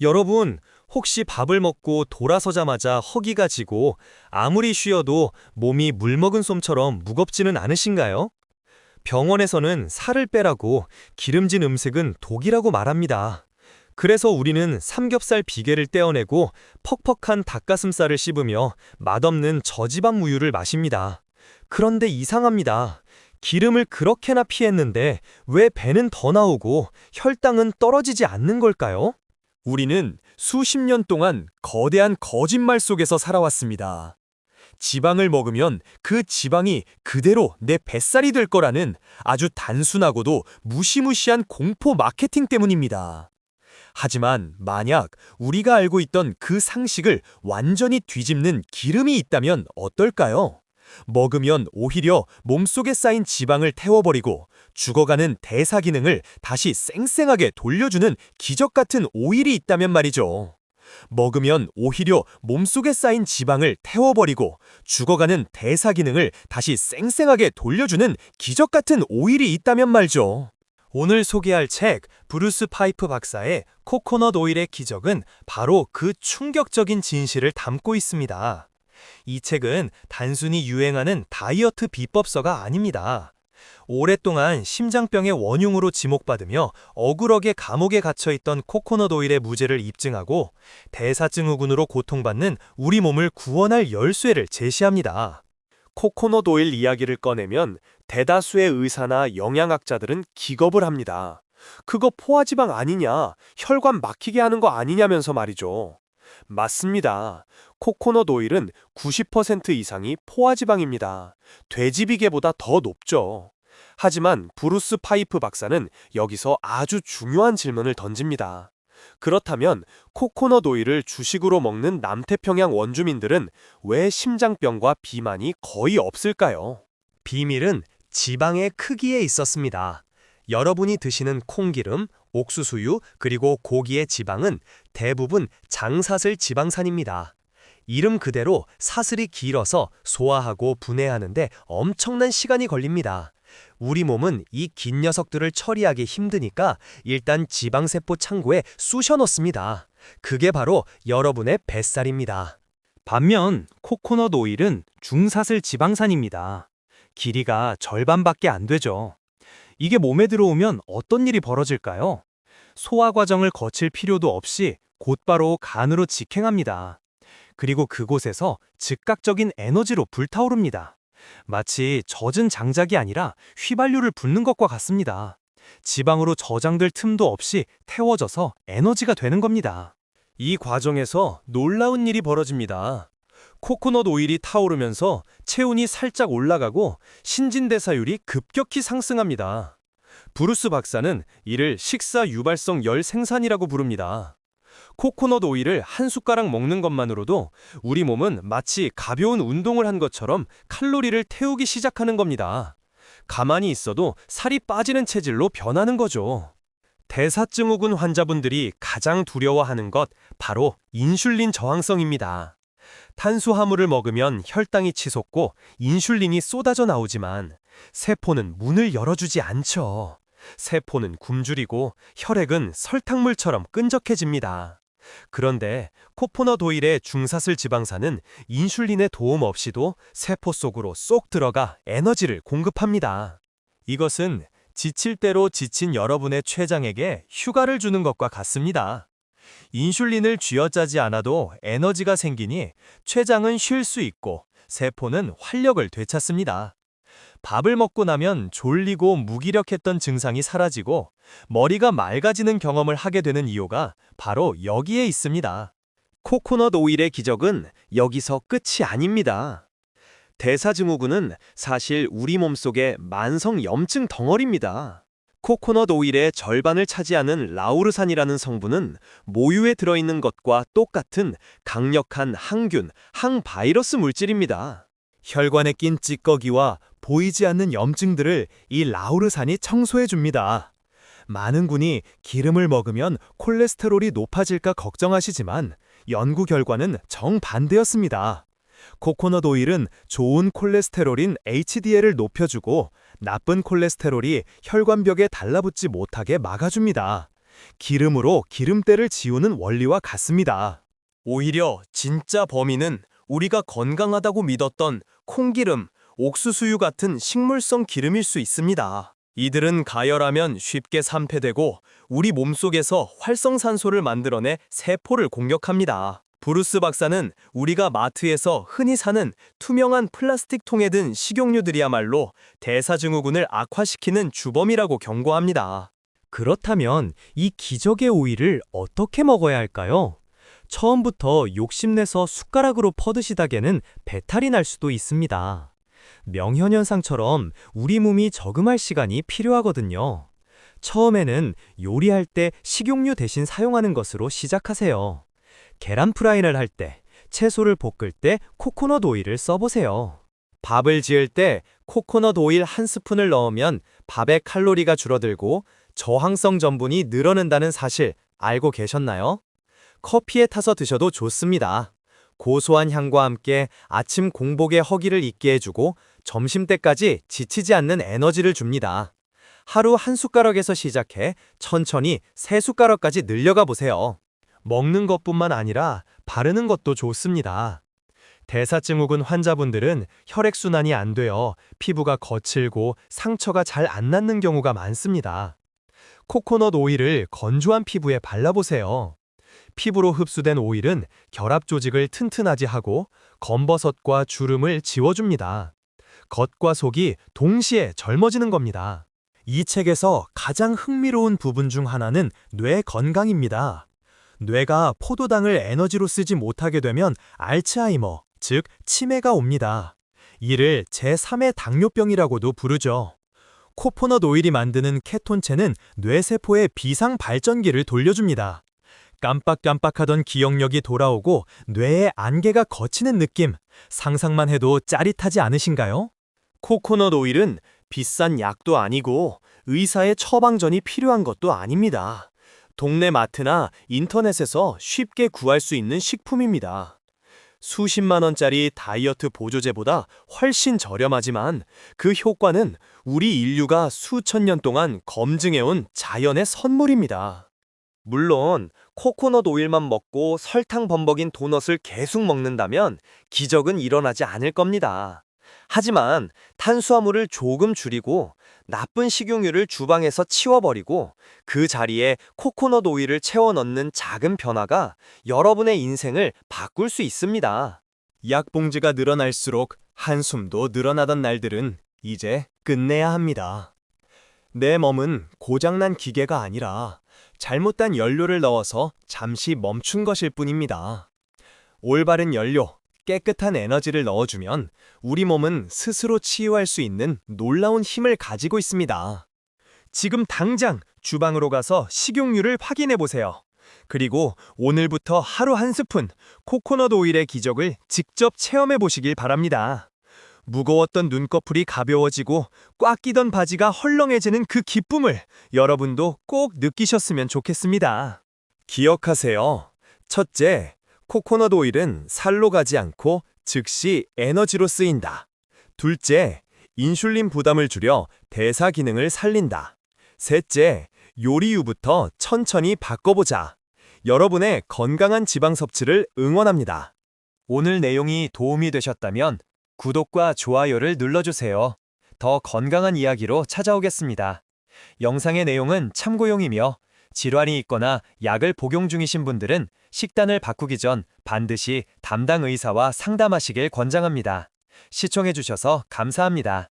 여러분, 혹시 밥을 먹고 돌아서자마자 허기가 지고 아무리 쉬어도 몸이 물 먹은 솜처럼 무겁지는 않으신가요? 병원에서는 살을 빼라고 기름진 음식은 독이라고 말합니다. 그래서 우리는 삼겹살 비계를 떼어내고 퍽퍽한 닭가슴살을 씹으며 맛없는 저지방 우유를 마십니다. 그런데 이상합니다. 기름을 그렇게나 피했는데 왜 배는 더 나오고 혈당은 떨어지지 않는 걸까요? 우리는 수십 년 동안 거대한 거짓말 속에서 살아왔습니다. 지방을 먹으면 그 지방이 그대로 내 뱃살이 될 거라는 아주 단순하고도 무시무시한 공포 마케팅 때문입니다. 하지만 만약 우리가 알고 있던 그 상식을 완전히 뒤집는 기름이 있다면 어떨까요? 먹으면 오히려 몸속에 쌓인 지방을 태워버리고 죽어가는 대사 기능을 다시 쌩쌩하게 돌려주는 기적 같은 오일이 있다면 말이죠. 먹으면 오히려 몸속에 쌓인 지방을 태워버리고 죽어가는 대사 기능을 다시 쌩쌩하게 돌려주는 기적 같은 오일이 있다면 말죠. 오늘 소개할 책 브루스 파이프 박사의 코코넛 오일의 기적은 바로 그 충격적인 진실을 담고 있습니다. 이 책은 단순히 유행하는 다이어트 비법서가 아닙니다. 오랫동안 심장병의 원흉으로 지목받으며 억울하게 감옥에 갇혀있던 코코넛 오일의 무죄를 입증하고 대사증후군으로 고통받는 우리 몸을 구원할 열쇠를 제시합니다. 코코넛 오일 이야기를 꺼내면 대다수의 의사나 영양학자들은 기겁을 합니다. 그거 포화지방 아니냐, 혈관 막히게 하는 거 아니냐면서 말이죠. 맞습니다. 코코넛 오일은 90% 이상이 포화지방입니다. 돼지비계보다 더 높죠. 하지만 브루스 파이프 박사는 여기서 아주 중요한 질문을 던집니다. 그렇다면 코코넛 오일을 주식으로 먹는 남태평양 원주민들은 왜 심장병과 비만이 거의 없을까요? 비밀은 지방의 크기에 있었습니다. 여러분이 드시는 콩기름, 옥수수유, 그리고 고기의 지방은 대부분 장사슬 지방산입니다. 이름 그대로 사슬이 길어서 소화하고 분해하는데 엄청난 시간이 걸립니다. 우리 몸은 이 긴 녀석들을 처리하기 힘드니까 일단 지방세포 창고에 쑤셔 넣습니다. 그게 바로 여러분의 뱃살입니다. 반면 코코넛 오일은 중사슬 지방산입니다. 길이가 절반밖에 안 되죠. 이게 몸에 들어오면 어떤 일이 벌어질까요? 소화 과정을 거칠 필요도 없이 곧바로 간으로 직행합니다. 그리고 그곳에서 즉각적인 에너지로 불타오릅니다. 마치 젖은 장작이 아니라 휘발유를 붓는 것과 같습니다. 지방으로 저장될 틈도 없이 태워져서 에너지가 되는 겁니다. 이 과정에서 놀라운 일이 벌어집니다. 코코넛 오일이 타오르면서 체온이 살짝 올라가고 신진대사율이 급격히 상승합니다. 브루스 박사는 이를 식사 유발성 열 생산이라고 부릅니다. 코코넛 오일을 한 숟가락 먹는 것만으로도 우리 몸은 마치 가벼운 운동을 한 것처럼 칼로리를 태우기 시작하는 겁니다. 가만히 있어도 살이 빠지는 체질로 변하는 거죠. 대사증후군 환자분들이 가장 두려워하는 것 바로 인슐린 저항성입니다. 탄수화물을 먹으면 혈당이 치솟고 인슐린이 쏟아져 나오지만 세포는 문을 열어주지 않죠. 세포는 굶주리고 혈액은 설탕물처럼 끈적해집니다. 그런데 코코넛 오일의 중사슬 지방산은 인슐린의 도움 없이도 세포 속으로 쏙 들어가 에너지를 공급합니다. 이것은 지칠 대로 지친 여러분의 췌장에게 휴가를 주는 것과 같습니다. 인슐린을 쥐어짜지 않아도 에너지가 생기니 췌장은 쉴 수 있고 세포는 활력을 되찾습니다. 밥을 먹고 나면 졸리고 무기력했던 증상이 사라지고 머리가 맑아지는 경험을 하게 되는 이유가 바로 여기에 있습니다. 코코넛 오일의 기적은 여기서 끝이 아닙니다. 대사증후군은 사실 우리 몸속의 만성 염증 덩어리입니다. 코코넛 오일의 절반을 차지하는 라우르산이라는 성분은 모유에 들어있는 것과 똑같은 강력한 항균, 항바이러스 물질입니다. 혈관에 낀 찌꺼기와 보이지 않는 염증들을 이 라우르산이 청소해줍니다. 많은 분이 기름을 먹으면 콜레스테롤이 높아질까 걱정하시지만 연구 결과는 정반대였습니다. 코코넛 오일은 좋은 콜레스테롤인 HDL을 높여주고 나쁜 콜레스테롤이 혈관벽에 달라붙지 못하게 막아줍니다. 기름으로 기름때를 지우는 원리와 같습니다. 오히려 진짜 범인은 우리가 건강하다고 믿었던 콩기름, 옥수수유 같은 식물성 기름일 수 있습니다. 이들은 가열하면 쉽게 산패되고 우리 몸속에서 활성산소를 만들어내 세포를 공격합니다. 브루스 박사는 우리가 마트에서 흔히 사는 투명한 플라스틱 통에 든 식용유들이야말로 대사증후군을 악화시키는 주범이라고 경고합니다. 그렇다면 이 기적의 오이를 어떻게 먹어야 할까요? 처음부터 욕심내서 숟가락으로 퍼드시다게는 배탈이 날 수도 있습니다. 명현현상처럼 우리 몸이 적응할 시간이 필요하거든요. 처음에는 요리할 때 식용유 대신 사용하는 것으로 시작하세요. 계란 프라이를 할 때, 채소를 볶을 때 코코넛 오일을 써보세요. 밥을 지을 때 코코넛 오일 한 스푼을 넣으면 밥의 칼로리가 줄어들고 저항성 전분이 늘어난다는 사실 알고 계셨나요? 커피에 타서 드셔도 좋습니다. 고소한 향과 함께 아침 공복의 허기를 잊게 해주고 점심때까지 지치지 않는 에너지를 줍니다. 하루 한 숟가락에서 시작해 천천히 세 숟가락까지 늘려가 보세요. 먹는 것뿐만 아니라 바르는 것도 좋습니다. 대사증후군 환자분들은 혈액순환이 안 되어 피부가 거칠고 상처가 잘 안 낫는 경우가 많습니다. 코코넛 오일을 건조한 피부에 발라보세요. 피부로 흡수된 오일은 결합 조직을 튼튼하게 하고 검버섯과 주름을 지워줍니다. 겉과 속이 동시에 젊어지는 겁니다. 이 책에서 가장 흥미로운 부분 중 하나는 뇌 건강입니다. 뇌가 포도당을 에너지로 쓰지 못하게 되면 알츠하이머, 즉 치매가 옵니다. 이를 제3의 당뇨병이라고도 부르죠. 코코넛 오일이 만드는 케톤체는 뇌세포의 비상 발전기를 돌려줍니다. 깜빡깜빡하던 기억력이 돌아오고 뇌의 안개가 걷히는 느낌, 상상만 해도 짜릿하지 않으신가요? 코코넛 오일은 비싼 약도 아니고 의사의 처방전이 필요한 것도 아닙니다. 동네 마트나 인터넷에서 쉽게 구할 수 있는 식품입니다. 수십만 원짜리 다이어트 보조제보다 훨씬 저렴하지만 그 효과는 우리 인류가 수천 년 동안 검증해온 자연의 선물입니다. 물론 코코넛 오일만 먹고 설탕 범벅인 도넛을 계속 먹는다면 기적은 일어나지 않을 겁니다. 하지만 탄수화물을 조금 줄이고 나쁜 식용유를 주방에서 치워버리고 그 자리에 코코넛 오일을 채워 넣는 작은 변화가 여러분의 인생을 바꿀 수 있습니다. 약봉지가 늘어날수록 한숨도 늘어나던 날들은 이제 끝내야 합니다. 내 몸은 고장난 기계가 아니라 잘못된 연료를 넣어서 잠시 멈춘 것일 뿐입니다. 올바른 연료, 깨끗한 에너지를 넣어주면 우리 몸은 스스로 치유할 수 있는 놀라운 힘을 가지고 있습니다. 지금 당장 주방으로 가서 식용유를 확인해 보세요. 그리고 오늘부터 하루 한 스푼 코코넛 오일의 기적을 직접 체험해 보시길 바랍니다. 무거웠던 눈꺼풀이 가벼워지고 꽉 끼던 바지가 헐렁해지는 그 기쁨을 여러분도 꼭 느끼셨으면 좋겠습니다. 기억하세요. 첫째, 코코넛 오일은 살로 가지 않고 즉시 에너지로 쓰인다. 둘째, 인슐린 부담을 줄여 대사 기능을 살린다. 셋째, 요리유부터 천천히 바꿔보자. 여러분의 건강한 지방 섭취를 응원합니다. 오늘 내용이 도움이 되셨다면 구독과 좋아요를 눌러주세요. 더 건강한 이야기로 찾아오겠습니다. 영상의 내용은 참고용이며 질환이 있거나 약을 복용 중이신 분들은 식단을 바꾸기 전 반드시 담당 의사와 상담하시길 권장합니다. 시청해주셔서 감사합니다.